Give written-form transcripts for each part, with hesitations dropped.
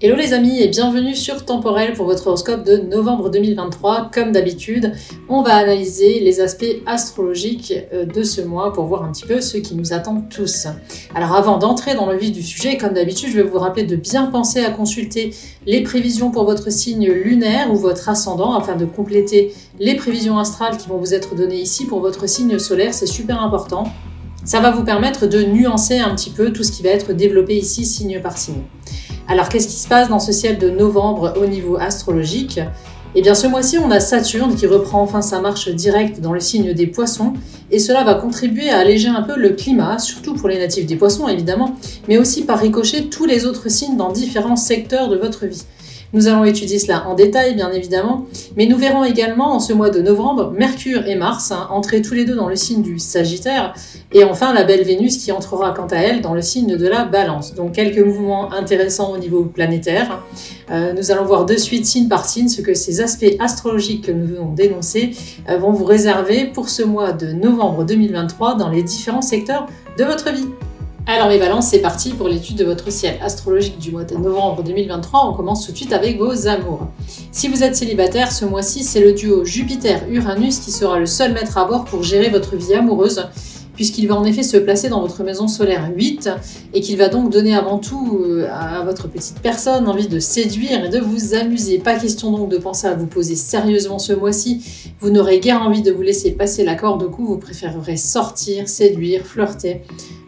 Hello les amis et bienvenue sur Temporel pour votre horoscope de novembre 2023. Comme d'habitude, on va analyser les aspects astrologiques de ce mois pour voir un petit peu ce qui nous attend tous. Alors avant d'entrer dans le vif du sujet, comme d'habitude, je vais vous rappeler de bien penser à consulter les prévisions pour votre signe lunaire ou votre ascendant afin de compléter les prévisions astrales qui vont vous être données ici pour votre signe solaire. C'est super important. Ça va vous permettre de nuancer un petit peu tout ce qui va être développé ici signe par signe. Alors, qu'est-ce qui se passe dans ce ciel de novembre au niveau astrologique? Eh bien, ce mois-ci, on a Saturne qui reprend enfin sa marche directe dans le signe des Poissons, et cela va contribuer à alléger un peu le climat, surtout pour les natifs des Poissons, évidemment, mais aussi par ricochet tous les autres signes dans différents secteurs de votre vie. Nous allons étudier cela en détail, bien évidemment, mais nous verrons également en ce mois de novembre Mercure et Mars entrer tous les deux dans le signe du Sagittaire, et enfin la belle Vénus qui entrera quant à elle dans le signe de la Balance. Donc quelques mouvements intéressants au niveau planétaire. Nous allons voir de suite, signe par signe, ce que ces aspects astrologiques que nous venons d'énoncer vont vous réserver pour ce mois de novembre 2023 dans les différents secteurs de votre vie. Alors les balances, c'est parti pour l'étude de votre ciel astrologique du mois de novembre 2023. On commence tout de suite avec vos amours. Si vous êtes célibataire, ce mois-ci, c'est le duo Jupiter-Uranus qui sera le seul maître à bord pour gérer votre vie amoureuse, puisqu'il va en effet se placer dans votre maison solaire 8 et qu'il va donc donner avant tout à votre petite personne envie de séduire et de vous amuser. Pas question donc de penser à vous poser sérieusement ce mois-ci. Vous n'aurez guère envie de vous laisser passer la corde au cou, vous préférerez sortir, séduire, flirter.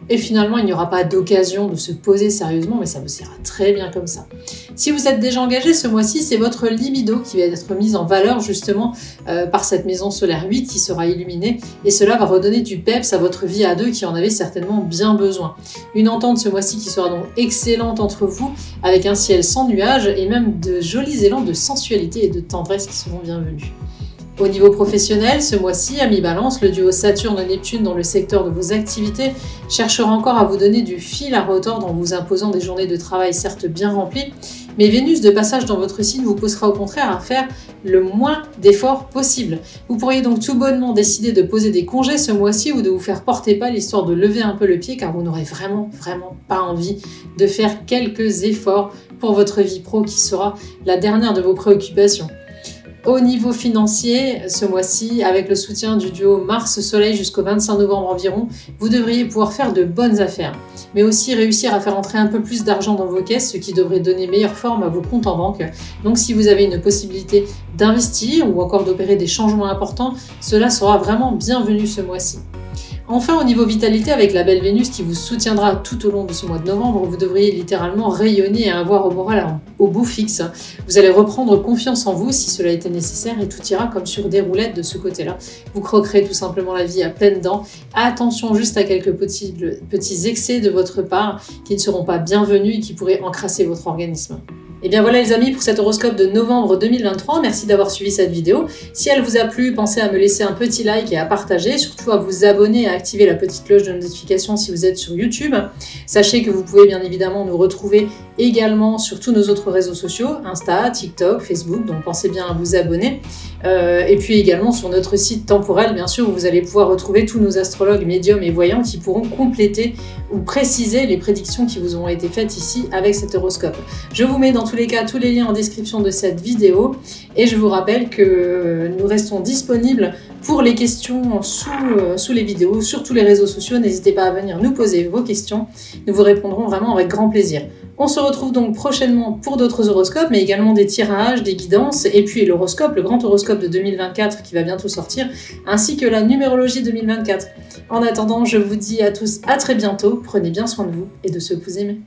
Et finalement, il n'y aura pas d'occasion de se poser sérieusement, mais ça vous ira très bien comme ça. Si vous êtes déjà engagé ce mois-ci, c'est votre libido qui va être mise en valeur justement par cette maison solaire 8 qui sera illuminée. Et cela va redonner du peps à votre vie à deux qui en avait certainement bien besoin. Une entente ce mois-ci qui sera donc excellente entre vous, avec un ciel sans nuages et même de jolis élans de sensualité et de tendresse qui seront bienvenus. Au niveau professionnel, ce mois-ci, à mi-balance, le duo Saturne-Neptune dans le secteur de vos activités cherchera encore à vous donner du fil à retordre en vous imposant des journées de travail certes bien remplies, mais Vénus de passage dans votre signe vous poussera au contraire à faire le moins d'efforts possible. Vous pourriez donc tout bonnement décider de poser des congés ce mois-ci ou de vous faire porter pas l'histoire de lever un peu le pied car vous n'aurez vraiment pas envie de faire quelques efforts pour votre vie pro qui sera la dernière de vos préoccupations. Au niveau financier, ce mois-ci, avec le soutien du duo Mars-Soleil jusqu'au 25 novembre environ, vous devriez pouvoir faire de bonnes affaires, mais aussi réussir à faire entrer un peu plus d'argent dans vos caisses, ce qui devrait donner meilleure forme à vos comptes en banque. Donc si vous avez une possibilité d'investir ou encore d'opérer des changements importants, cela sera vraiment bienvenu ce mois-ci. Enfin, au niveau vitalité, avec la belle Vénus qui vous soutiendra tout au long de ce mois de novembre, vous devriez littéralement rayonner et avoir au moral au bout fixe. Vous allez reprendre confiance en vous si cela était nécessaire et tout ira comme sur des roulettes de ce côté-là. Vous croquerez tout simplement la vie à pleines dents. Attention juste à quelques petits excès de votre part qui ne seront pas bienvenus et qui pourraient encrasser votre organisme. Et bien voilà les amis pour cet horoscope de novembre 2023, merci d'avoir suivi cette vidéo. Si elle vous a plu, pensez à me laisser un petit like et à partager, surtout à vous abonner et à activer la petite cloche de notification si vous êtes sur YouTube. Sachez que vous pouvez bien évidemment nous retrouver également sur tous nos autres réseaux sociaux, Insta, TikTok, Facebook, donc pensez bien à vous abonner. Et puis également sur notre site Temporel, bien sûr, où vous allez pouvoir retrouver tous nos astrologues, médiums et voyants qui pourront compléter ou préciser les prédictions qui vous ont été faites ici avec cet horoscope. Je vous mets dans tous les cas tous les liens en description de cette vidéo et je vous rappelle que nous restons disponibles pour les questions sous les vidéos, sur tous les réseaux sociaux. N'hésitez pas à venir nous poser vos questions, nous vous répondrons vraiment avec grand plaisir. On se retrouve donc prochainement pour d'autres horoscopes, mais également des tirages, des guidances, et puis l'horoscope, le grand horoscope de 2024 qui va bientôt sortir, ainsi que la numérologie 2024. En attendant, je vous dis à tous à très bientôt, prenez bien soin de vous et de ceux que vous aimez.